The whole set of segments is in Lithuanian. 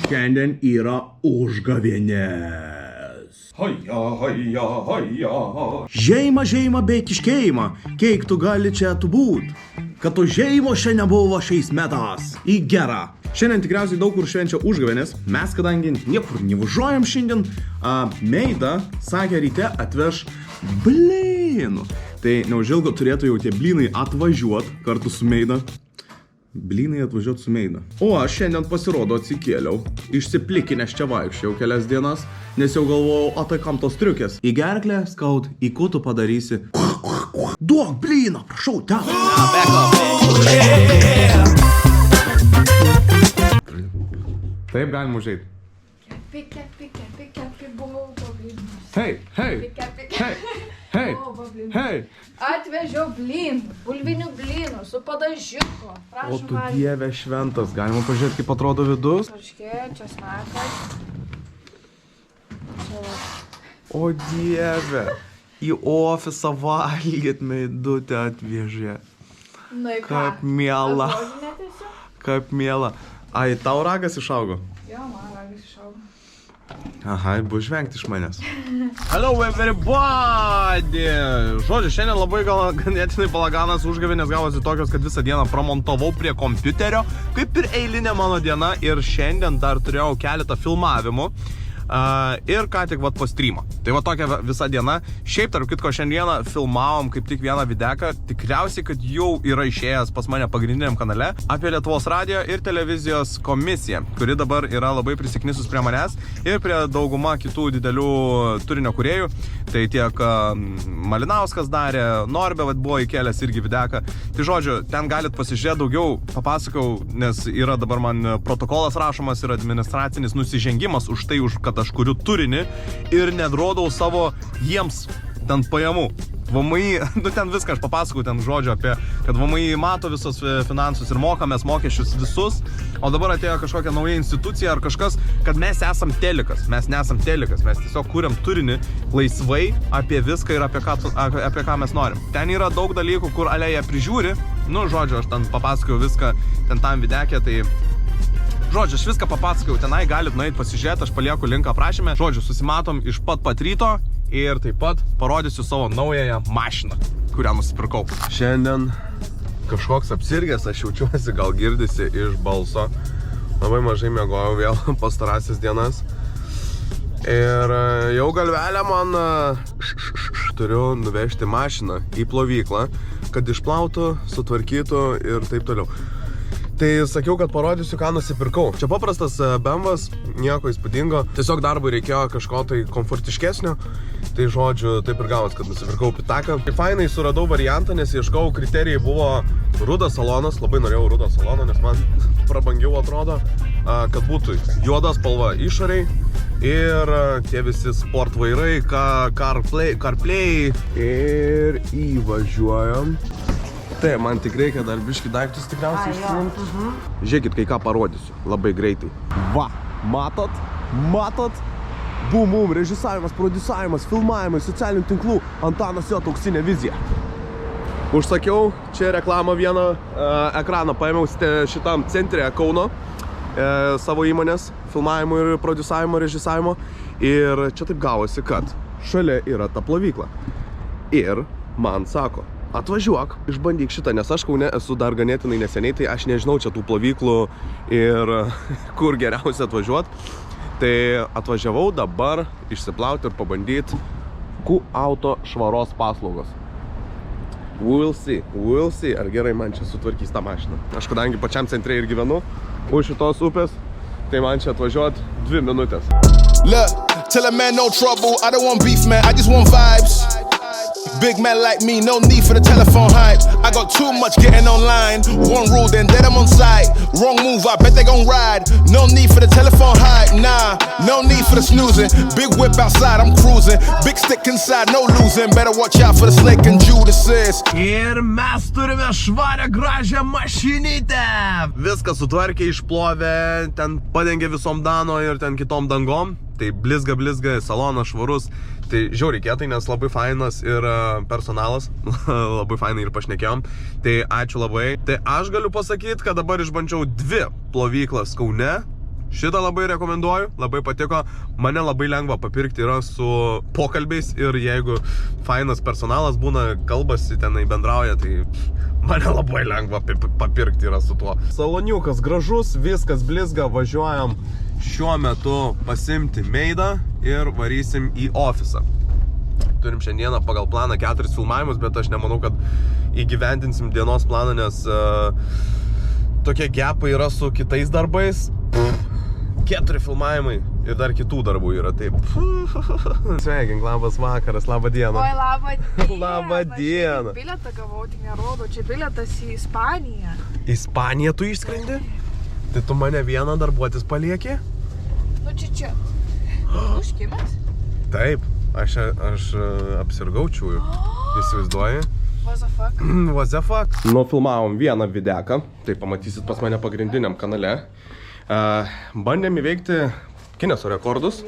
šiandien yra užgavėnės. Žeima bei kiškeima, kiek tu gali čia tu būt, kad to žeimo šiandien buvo šiais metais. Į gerą. Šiandien tikriausiai daug kur švenčia užgavėnės, mes kadangi niekur nevažiuojam šiandien, Meida sakė ryte atveš blynų. Tai neužilgo turėtų jau tie blynai atvažiuot kartu su Meida. Blynai atvažiuot su Meida. O aš šiandien pasirodo atsikėliau, išsiplikinęs čia vaikščiau kelias dienas, nes jau galvojau, o tai kam tos triukės. Į gerklę skaud, į kutų padarysi. Duok blyną, prašau, ten. Taip galim užeit. Hei. Atvežiau blynų, bulvinių blynų su padažiuku. O tu dieve šventas, galima pažiūrėti, kaip atrodo vidus? Traškė, česnakas. O dieve, į ofisą valgyt Meidutę atvežė. Na, Kaip miela. Kaip miela. Ai, tau ragas išaugo? Jo, man ragas išaugo. Aha, bus žvengti iš manęs. Hello everybody! Žodžiu, šiandien labai ganėtinai balaganas užgavėnės gavosi tokios, kad visą dieną pramontavau prie kompiuterio, kaip ir eilinė mano diena, ir šiandien dar turėjau keletą filmavimų. Ir ką tik po streamą. Tai tokia visa diena. Šiaip, tarp kitko, šiandieną filmavom kaip tik vieną videką, tikriausiai, kad jau yra išėjęs pas mane pagrindiniam kanale, apie Lietuvos radijo ir televizijos komisiją, kuri dabar yra labai prisiknisus prie manęs ir prie dauguma kitų didelių turinio kūrėjų. Tai tiek Malinauskas darė, Norbė buvo įkėlęs irgi videką. Tai žodžiu, ten galit pasižiūrėti daugiau, papasakau, nes yra dabar man protokolas rašomas ir administracinis nusižengimas už tai, kad aš kuriu turinį ir nedrodau savo jiems ten pajamų. VMI, ten viską aš papasakau, ten žodžiu apie, kad VMI mato visus finansus ir mokamės mokesčius visus, o dabar atėjo kažkokia nauja institucija ar kažkas, kad mes esam telikas. Mes nesam telikas, mes tiesiog kuriam turinį laisvai apie viską ir apie ką mes norim. Ten yra daug dalykų, kur Alėja prižiūri, žodžiu, aš ten papasakau viską ten tam videkė, tai žodžiu, aš viską papasakau, tenai galit nueiti pasižiūrėti, aš palieku linką aprašyme. Žodžiu, susimatom iš pat ryto ir taip pat parodysiu savo naująją mašiną, kurią nusipirkau. Šiandien kažkoks apsirgęs, aš jaučiuosi, gal girdisi iš balso. Labai mažai miegojau vėl pastarąsias dienas. Ir jau galvelę man turiu nuvežti mašiną į plovyklą, kad išplautų, sutvarkytų ir taip toliau. Tai sakiau, kad parodysiu, ką nusipirkau. Čia paprastas BMW'as, nieko įspūdingo. Tiesiog darbui reikėjo kažko tai komfortiškesnio. Tai žodžiu, taip ir gavos, kad nusipirkau pitaką. Tai fainai suradau variantą, nes ieškau, kriterijai buvo rudas salonas. Labai norėjau rudo saloną, nes man prabangiau atrodo, kad būtų juoda spalva išoriai. Ir tie visi sport vairai, CarPlay. Ir įvažiuojam. Tai, man tik reikia dar biškį daiktus tikriausiai išsiimti. Žiūrėkit, kai ką parodysiu. Labai greitai. Va, matot? Bum, režisavimas, prodiusavimas, filmavimai, socialinių tinklų. Antanas jo auksinė vizija. Užsakiau čia reklamą vieną ekraną. Paėmiau šitam centre Kauno savo įmonės filmavimo ir prodiusavimo, režisavimo. Ir čia taip gavosi, kad šalia yra ta plovykla. Ir man sako, atvažiuok, išbandyk šitą, nes aš Kaune esu dar ganėtinai neseniai, tai aš nežinau čia tų plovyklų ir kur geriausia atvažiuot. Tai atvažiavau dabar išsiplauti ir pabandyti Q-Auto švaros paslaugos. We'll see, ar gerai man čia sutvarkys tą mašiną. Aš kadangi pačiam centre ir gyvenu už šitos upės, tai man čia atvažiuot 2 minutės. Look, tell a man no trouble, I don't want beef, man, I just want vibes. Big man like me, no need for the telephone hype. I got too much getting online. One rule, then dead I'm on site. Wrong move, I bet they gon' ride. No need for the telephone hype, nah. No need for the snoozing. Big whip outside, I'm cruising. Big stick inside, no losing. Better watch out for the snake and Judas. Ir mes turime švarę gražią mašinytę. Viską sutvarkė, išplovė, ten padengė visom dano ir ten kitom dangom. Tai blizga, salonas švarus. Tai žiauriai kietai, nes labai fainas ir personalas. Labai fainai ir pašnekėjom. Tai ačiū labai. Tai aš galiu pasakyti, kad dabar išbandžiau 2 plovyklas Kaune. Šitą labai rekomenduoju, labai patiko. Mane labai lengva papirkti yra su pokalbiais ir jeigu fainas personalas būna, kalbasi, tenai bendrauja, tai mane labai lengva papirkti yra su tuo. Saloniukas gražus, viskas blizga, važiuojam šiuo metu pasimti meidą ir varysim į ofisą. Turim šiandieną pagal planą 4 filmavimus, bet aš nemanau, kad įgyvendinsim dienos planą, nes tokie gepai yra su kitais darbais. 4 filmavimai ir dar kitų darbų yra, taip. Sveikink, labas vakaras, labą dieną. Oi, labą dieną. Labą dieną. Bilietą gavau, tik nerodo, čia bilietas į Ispaniją. Ispaniją tu išskrendi? Tai tu mane vieną darbuotis palieki? Nu, čia. Užkimęs? Taip, aš apsirgau čiųjų. Įsivaizduoji? What the fuck? What the fuck? Nufilmavom vieną videką, tai pamatysit pas mane pagrindiniam kanale. Bandėm įveikti Gineso rekordus.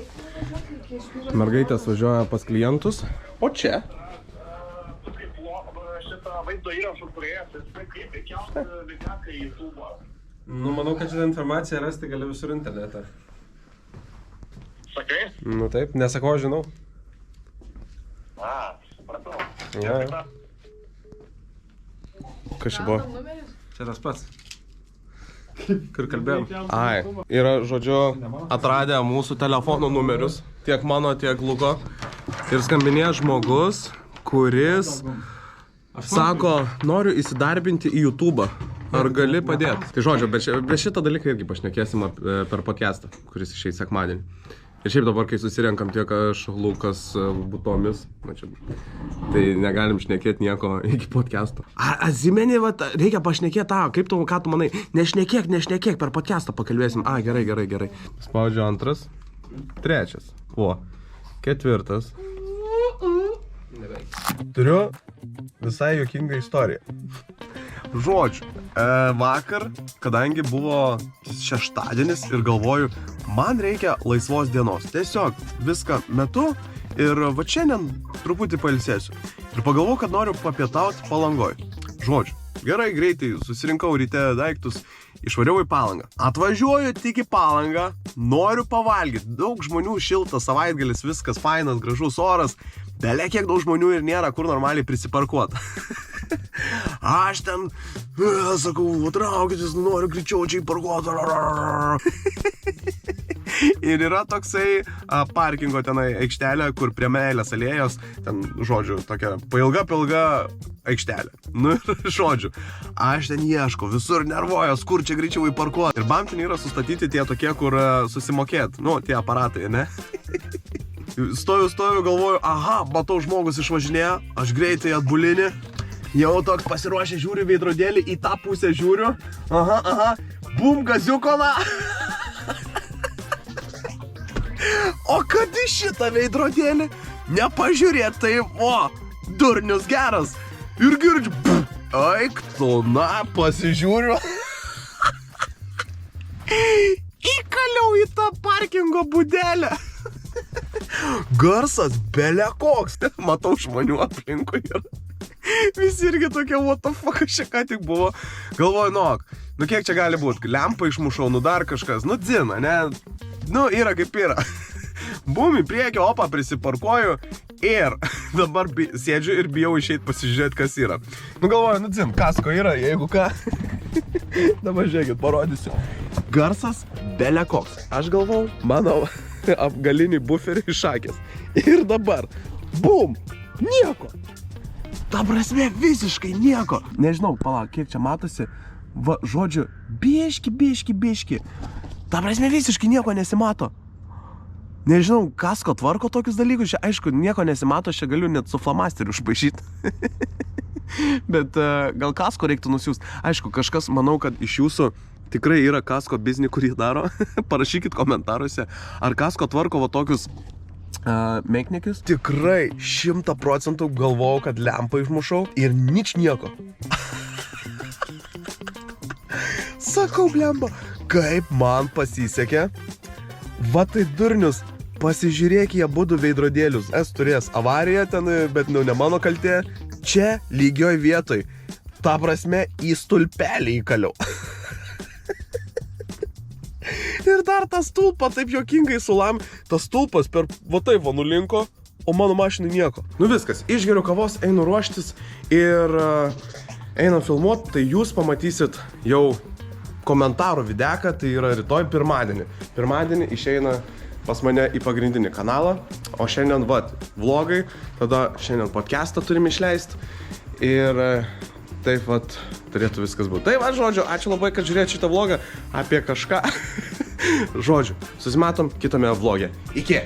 Mergaitės važiuoja pas klientus. O čia? Nu, manau, kad šitą informaciją rasti gali visur internete. Sakai? Nu taip, nesakau, žinau. Supratau. Ja. Kas čia buvo? Čia tas pats. Kur kalbėjom? Ai, yra, žodžiu, atradę mūsų telefonų numerius, tiek mano, tiek Luko. Ir skambinėja žmogus, kuris sako, noriu įsidarbinti į YouTube'ą. Ar gali padėti? Tai žodžiu, bet šitą dalyką irgi pašnekėsim per podcastą, kuris išeis sekmadienį. Ir šiaip dabar, kai susirenkam tiek aš, Lukas, Butomis, tai negalim šnekėti nieko iki podcast'o. Atsimeni, reikia pašnekėti tą, ką tu manai? Nešnekėk, per podcast'ą pakalbėsim. Gerai. Spaudžiu 2, 3, 4. Turiu visai juokingą istoriją. Žodžiu, vakar, kadangi buvo šeštadienis ir galvoju, man reikia laisvos dienos. Tiesiog viską metu ir va šiandien truputį pailsėsiu. Ir pagalvoju, kad noriu papietauti Palangoj. Žodžiu, gerai, greitai susirinkau ryte daiktus, išvariau į Palangą. Atvažiuoju tik į Palangą, noriu pavalgyti. Daug žmonių, šiltas savaitgalis, viskas fainas, gražus oras. Bele kiek daug žmonių ir nėra kur normaliai prisiparkuoti. Aš ten, sakau, traukitės, noriu greičiau čia įparkuoti. Ir yra toksai parkingo tenai aikštelė, kur prie Meilės alėjos, ten, žodžiu, tokia pailga aikštelė. Nu ir, žodžiu, aš ten ieškau, visur nervojos, kur čia greičiau įparkuoti. Ir bam ten yra sustatyti tie tokie, kur susimokėt, nu, tie aparatai, ne? Stoju, galvoju, matau žmogus išvažinėja, aš greitai atbulinį, jau toks pasiruošę žiūriu veidrodėlį, į tą pusę žiūriu, bum, gaziukona. O kad į šitą veidrodėlį nepažiūrėt, tai, durnius geras, ir girdžiu, eik tu, na, pasižiūriu. Įkaliau į tą parkingo budelę. Garsas bele koks. Matau žmonių aplinkui ir visi irgi tokie, what the fuck, aš čia ką tik buvo. Galvoju, nu kiek čia gali būti? Lempą išmušau, nu dar kažkas, nu dzina, ne? Nu, yra kaip yra. Bum, į priekį, opa, prisiparkuoju ir dabar sėdžiu ir bijau išeit pasižiūrėti, kas yra. Nu galvoju, nu dzin, kasko yra, jeigu ką. Dabar žiūrėkit, parodysiu. Garsas bele koks. Aš galvau, mano apgalinį buferį išakęs. Ir dabar, bum, nieko. Ta prasme, visiškai nieko. Nežinau, palauk, kiek čia matosi. Va, žodžiu, biški. Ta prasme, visiškai nieko nesimato. Nežinau, kasko tvarko tokius dalykus. Čia, aišku, nieko nesimato, aš čia galiu net su flamasteriu užpaišyti. Bet gal kasko reiktų nusiųsti. Aišku, kažkas, manau, kad iš jūsų tikrai yra kasko biznį, kurį daro. Parašykit komentaruose, ar kasko tvarko va tokius menkniekius. Tikrai 100% galvojau, kad lempą išmušau ir nieko. Sakau, blemba, kaip man pasisekė. Va tai durnius, pasižiūrėk jie abudu veidrodėlius. Turės avariją ten, bet ne mano kaltė. Čia lygioj vietoj. Ta prasme, į stulpelį įkaliau. Ir dar tas stulpa taip jokingai sulam. Tas stulpas per va taip va nulinko, o mano mašinai nieko. Nu viskas, išgeriu kavos, einu ruoštis ir einam filmuot, tai jūs pamatysit jau komentarų videką, tai yra rytoj pirmadienį. Pirmadienį išeina pas mane į pagrindinį kanalą, o šiandien vlogai, tada šiandien podcastą turim išleisti ir taip turėtų viskas būti. Tai žodžiu, ačiū labai, kad žiūrėt šitą vlogą apie kažką. Žodžiu, susimatom kitame vloge. Iki!